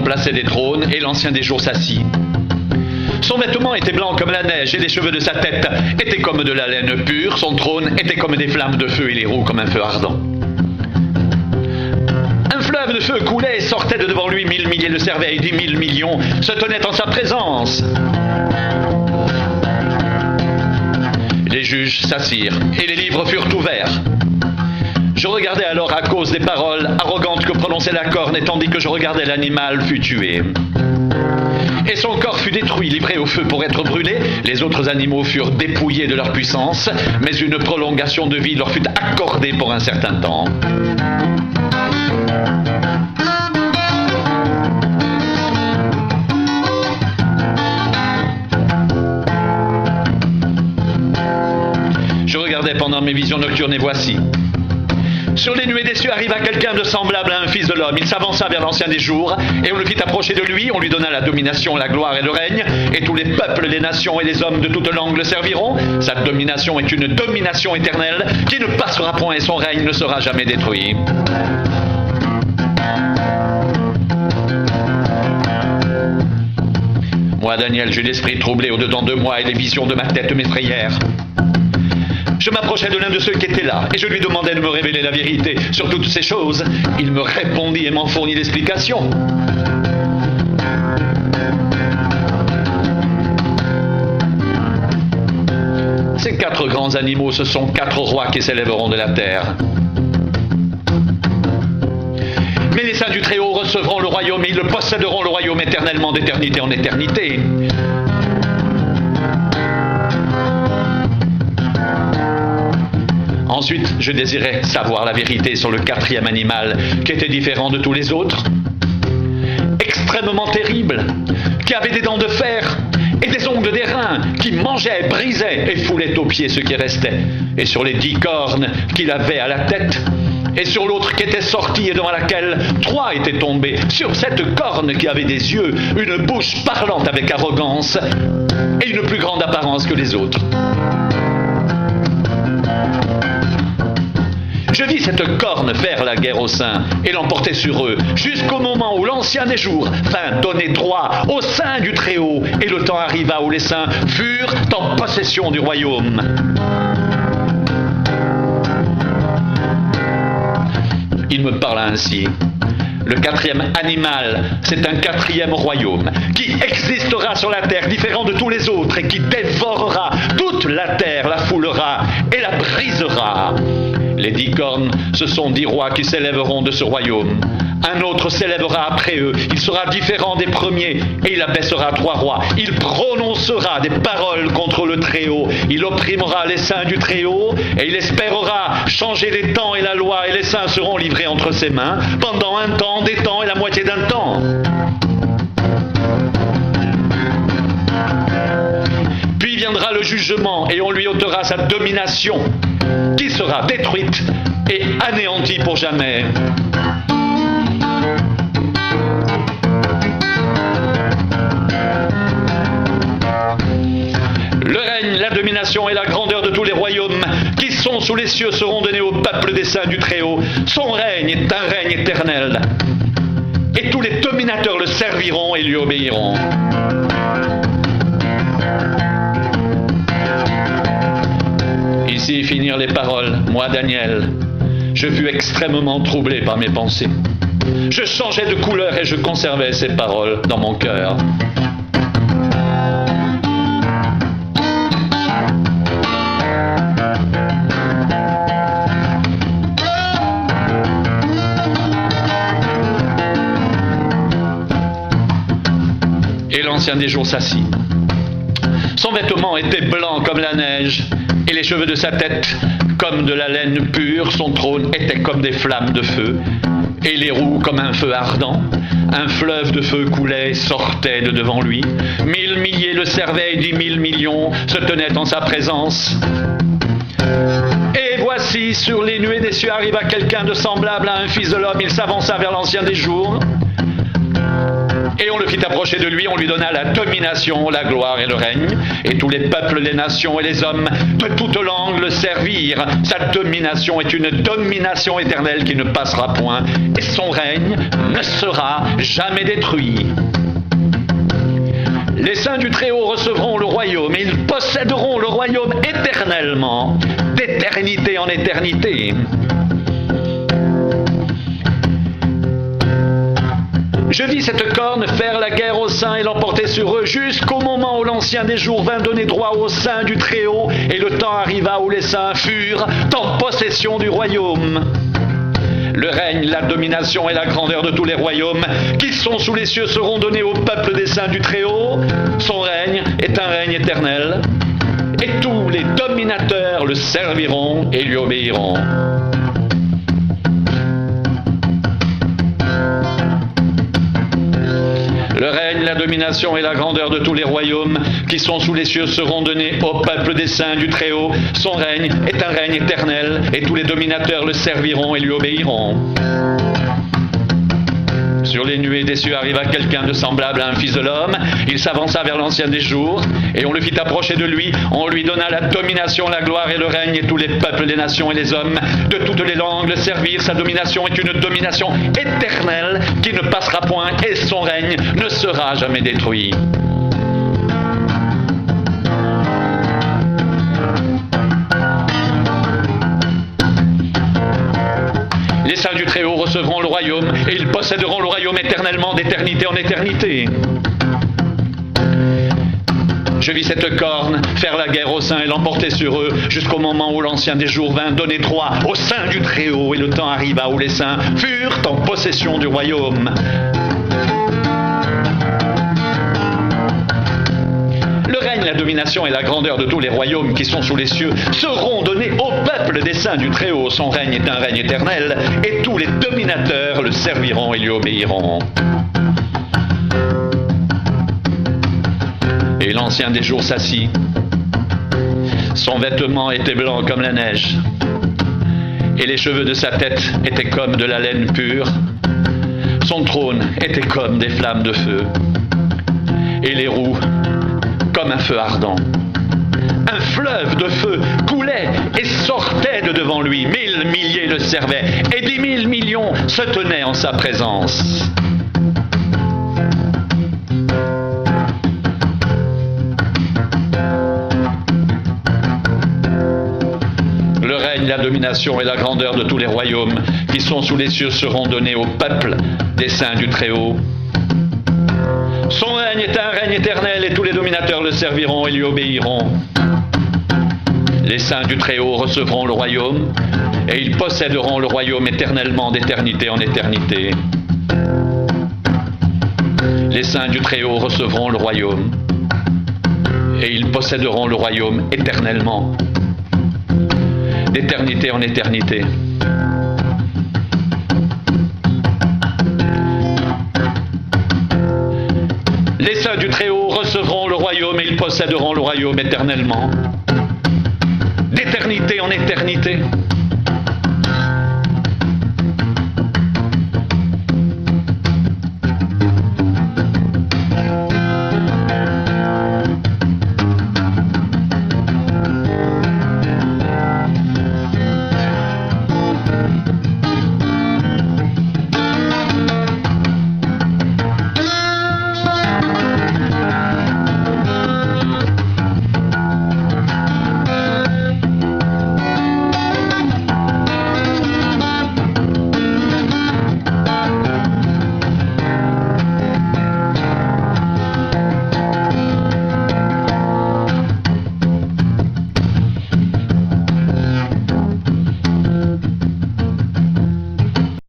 remplaçaient des trônes et l'ancien des jours s'assit. Son vêtement était blanc comme la neige et les cheveux de sa tête étaient comme de la laine pure. Son trône était comme des flammes de feu et les roues comme un feu ardent. Un fleuve de feu coulait et sortait de devant lui. 1000 milliers de cerveilles, 10 000 millions se tenaient en sa présence. Les juges s'assirent et les livres furent ouverts. Je regardais alors à cause des paroles arrogantes que prononçait la corne, et tandis que je regardais, l'animal fut tué. Et son corps fut détruit, livré au feu pour être brûlé. Les autres animaux furent dépouillés de leur puissance, mais une prolongation de vie leur fut accordée pour un certain temps. Je regardais pendant mes visions nocturnes et voici. Sur les nuées des cieux arriva quelqu'un de semblable à un fils de l'homme. Il s'avança vers l'ancien des jours, et on le fit approcher de lui. On lui donna la domination, la gloire et le règne, et tous les peuples, les nations et les hommes de toute langue le serviront. Sa domination est une domination éternelle qui ne passera point, et son règne ne sera jamais détruit. Moi, Daniel, j'eus l'esprit troublé au-dedans de moi, et les visions de ma tête m'effrayèrent. Je m'approchai de l'un de ceux qui étaient là, et je lui demandai de me révéler la vérité sur toutes ces choses. Il me répondit et m'en fournit l'explication. Ces 4 grands animaux, ce sont 4 rois qui s'élèveront de la terre. Mais les saints du Très-Haut recevront le royaume, et ils le posséderont, le royaume éternellement, d'éternité en éternité. Ensuite, je désirais savoir la vérité sur le 4e animal, qui était différent de tous les autres, extrêmement terrible, qui avait des dents de fer et des ongles d'airain, qui mangeait, brisait et foulait aux pieds ce qui restait, et sur les 10 cornes qu'il avait à la tête, et sur l'autre qui était sortie et devant laquelle 3 étaient tombés, sur cette corne qui avait des yeux, une bouche parlante avec arrogance, et une plus grande apparence que les autres. Je vis cette corne faire la guerre aux saints et l'emporter sur eux, jusqu'au moment où l'ancien des jours vint donner droit aux saints du Très-Haut, et le temps arriva où les saints furent en possession du royaume. Il me parla ainsi. Le 4e animal, c'est un 4e royaume qui existera sur la terre, différent de tous les autres, et qui dévorera toute la terre, la foulera et la brisera. Les 10 cornes, ce sont 10 rois qui s'élèveront de ce royaume. Un autre s'élèvera après eux. Il sera différent des premiers, et il abaissera 3 rois. Il prononcera des paroles contre le Très-Haut. Il opprimera les saints du Très-Haut, et il espérera changer les temps et la loi, et les saints seront livrés entre ses mains pendant un temps, des temps et la moitié d'un temps. Puis viendra le jugement, et on lui ôtera sa domination, qui sera détruite et anéantie pour jamais. Le règne, la domination et la grandeur de tous les royaumes qui sont sous les cieux seront donnés au peuple des saints du Très-Haut. Son règne est un règne éternel. Et tous les dominateurs le serviront et lui obéiront. Ici finirent les paroles. Moi, Daniel, je fus extrêmement troublé par mes pensées. Je changeais de couleur et je conservais ces paroles dans mon cœur. Et l'ancien des jours s'assit. Son vêtement était blanc comme la neige, et les cheveux de sa tête comme de la laine pure. Son trône était comme des flammes de feu, et les roues comme un feu ardent. Un fleuve de feu coulait et sortait de devant lui. 1000 milliers le servaient, et 10 000 millions se tenaient en sa présence. Et voici, sur les nuées des cieux arriva quelqu'un de semblable à un fils de l'homme. Il s'avança vers l'ancien des jours, Et on le fit approcher de lui, on lui donna la domination, la gloire et le règne. Et tous les peuples, les nations et les hommes de toutes langues le servirent. Sa domination est une domination éternelle qui ne passera point. Et son règne ne sera jamais détruit. Les saints du Très-Haut recevront le royaume et ils posséderont le royaume éternellement, d'éternité en éternité. Je vis cette corne faire la guerre aux saints et l'emporter sur eux jusqu'au moment où l'Ancien des jours vint donner droit aux saints du Très-Haut et le temps arriva où les saints furent en possession du royaume. Le règne, la domination et la grandeur de tous les royaumes qui sont sous les cieux seront donnés au peuple des saints du Très-Haut. Son règne est un règne éternel et tous les dominateurs le serviront et lui obéiront. Le règne, la domination et la grandeur de tous les royaumes qui sont sous les cieux seront donnés au peuple des saints du Très-Haut. Son règne est un règne éternel et tous les dominateurs le serviront et lui obéiront. Sur les nuées des cieux arriva quelqu'un de semblable à un fils de l'homme. Il s'avança vers l'Ancien des jours et on le fit approcher de lui. On lui donna la domination, la gloire et le règne et tous les peuples, les nations et les hommes de toutes les langues le servirent. Sa domination est une domination éternelle qui ne passera point et son règne ne sera jamais détruit. Les saints du Très-Haut recevront le royaume et ils posséderont le royaume éternellement d'éternité en éternité. Je vis cette corne faire la guerre aux saints et l'emporter sur eux jusqu'au moment où l'Ancien des jours vint donner droit aux saints du Très-Haut et le temps arriva où les saints furent en possession du royaume. Le règne, la domination et la grandeur de tous les royaumes qui sont sous les cieux seront donnés au peuple des saints du Très-Haut. Son règne est un règne éternel et tous les dominateurs le serviront et lui obéiront. Et l'Ancien des jours s'assit. Son vêtement était blanc comme la neige et les cheveux de sa tête étaient comme de la laine pure. Son trône était comme des flammes de feu et les roues comme un feu ardent. Un fleuve de feu coulait et sortait de devant lui. 1000 milliers le servaient et 10 000 millions se tenaient en sa présence. Le règne, la domination et la grandeur de tous les royaumes qui sont sous les cieux seront donnés au peuple des saints du Très-Haut. Son règne est un règne éternel et tous les dominateurs le serviront et lui obéiront. Les saints du Très-Haut recevront le royaume et ils posséderont le royaume éternellement d'éternité en éternité. Les saints du Très-Haut recevront le royaume et ils posséderont le royaume éternellement d'éternité en éternité. Les saints du Très-Haut recevront le royaume et ils posséderont le royaume éternellement, d'éternité en éternité.